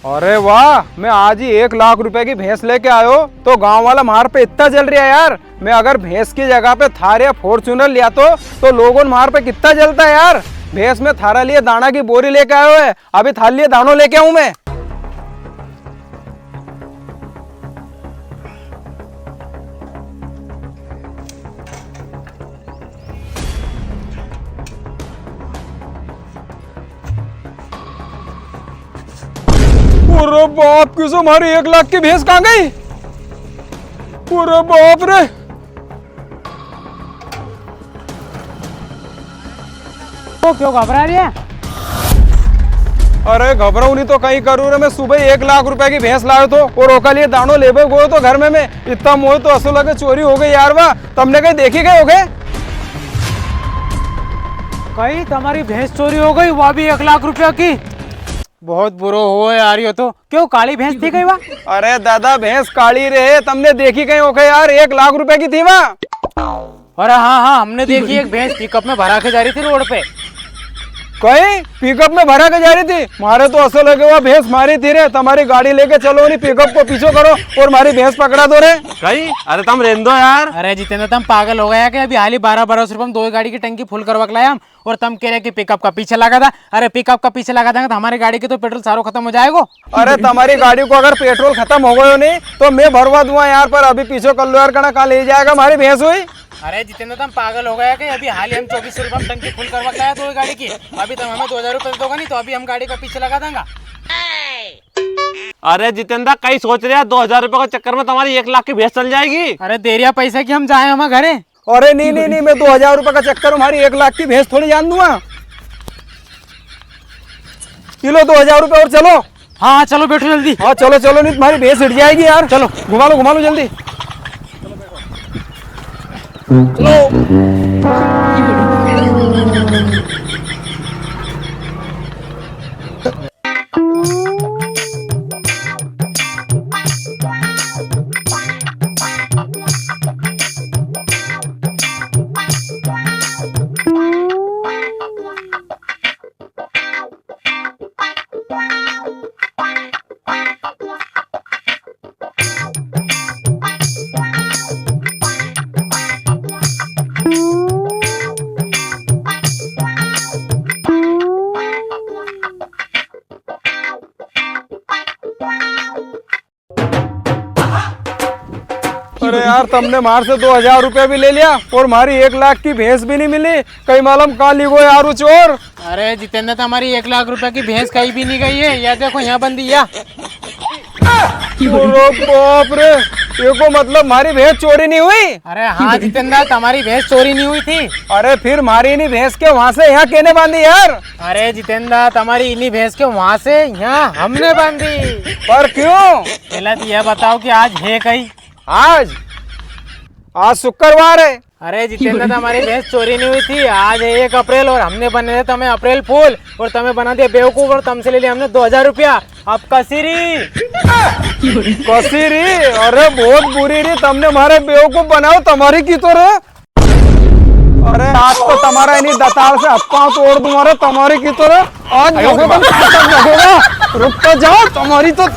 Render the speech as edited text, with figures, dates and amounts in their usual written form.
अरे वाह, मैं आज ही 1 लाख रुपए की भैंस लेके आयो तो गांव वाला मार पे इतना जल रहा है यार। मैं अगर भैंस की जगह पे थार या फॉर्च्यूनर लिया तो लोगों मार पे कितना जलता है यार। भैंस में थारा लिए दाना की बोरी लेके आयो है, अभी थार लिए दानों लेके आऊं मैं। अरे बाप की सो हमारी 1 लाख की भैंस कहाँ गई? अरे बाप रे। तो क्यों घबरा रही है? अरे घबराऊ नहीं तो कहीं करूँ रे। मैं सुबह 1 लाख रुपए की भैंस लायो तो और ओका लिए दानों लेबे गयो तो घर में मैं इतना मोह तो असो लगे चोरी हो गई यार। वाह, तुमने कहीं देखी गए हो गए? कहीं तुम्हारी भैंस चोरी हो गई, वह भी 1 लाख रुपया की। बहुत बुरो हो यार ये तो। क्यों काली भैंस थी कहीं वहाँ? अरे दादा भैंस काली रहे, तुमने देखी कहीं ओके यार? 1 लाख रुपए की थी वहाँ। अरे हाँ, हमने देखी एक भैंस पिकअप में भरा के जा रही थी रोड पे। कहीं पिकअप में भरा के जा रही थी? मारे तो असो लगे हुआ भैंस मारी थी रे। तुम्हारी गाड़ी लेके चलो नहीं, पिकअप को पीछे करो और हमारी भैंस पकड़ा दो रे। कहीं अरे तुम रहने दो यार। अरे जितेंद्र तुम पागल हो गया कि अभी हाल ही 12 रुपए में 2 गाड़ी की टंकी फुल करवा के लाया हम, और तुम कह रहे कि पिकअप का पीछे लगा था। अरे पिकअप का पीछे लगा देंगे तो हमारी गाड़ी की तो पेट्रोल सारो खत्म हो जाएगा। अरे तुम्हारी गाड़ी को अगर पेट्रोल खत्म हो गयो नहीं तो मैं भरवा दूंगा यार, पर अभी पीछे कर लो यार। कहाँ ले जाएगा हमारी भैंस हुई? अरे जितेंद्र तुम पागल हो गया कि अभी हाल ही हम 24 रुपए में टंकी फुल करवा के लाया 2 गाड़ी की। अभी तुम हमें 2000 रुपए दोगे नहीं तो अभी हम गाड़ी का पीछे लगा देंगे। अरे जितेंद्र कहीं सोच रहे हैं 2000 रुपए के चक्कर में तुम्हारी 1 लाख की भैंस चल जाएगी। अरे देरिया पैसे की हम जाए हमारे घरे। अरे नहीं, मैं 2000 रुपए का चक्कर हमारी 1 लाख की भैंस थोड़ी जान दूंगा। किलो 2000 रुपए और चलो। हाँ चलो बैठो जल्दी। हाँ चलो नहीं तुम्हारी भैंस हिट जाएगी यार। चलो घुमा लो जल्दी। अरे यार तुमने मार से 2000 रुपए भी ले लिया और हमारी 1 लाख की भैंस भी नहीं मिली। कहीं मालूम कहाँ लिगो यार वो चोर। अरे जितेंद्र तो हमारी 1 लाख रुपए की भैंस कहीं भी नहीं गई है। या देखो यहाँ बंदी या। बाप रे, ये को मतलब हमारी भैंस चोरी नहीं हुई? अरे हाँ जितेंद्र तुम्हारी भैंस चोरी नहीं हुई थी। अरे फिर मारी नहीं भैंस के वहाँ से यहाँ कहने बांधी यार? अरे जितेंद्र तुम्हारी इन्हीं भैंस के वहाँ से यहाँ हमने बांधी। पर क्यों? पहले तो यह बताओ कि आज है कहीं? आज शुक्रवार है। अरे जितेंद्र हमारी भैंस चोरी नहीं हुई थी। आज है 1 अप्रैल और हमने बने थे तुम्हें अप्रैल फूल और तुम्हें बना दिया बेवकूफ और तुमसे ले लिया हमने 2000 रुपया। अब कसीरी। अरे बहुत बुरी रही, तुमने हमारे बेवकूफ बनाओ। तुम्हारी की तो रे। अरे आज तो तुम्हारा इन्हीं दताल से हप्पा तोड़ दूंगा। तुम्हारी की तो रे। आज रुक तो जाओ, तुम्हारी तो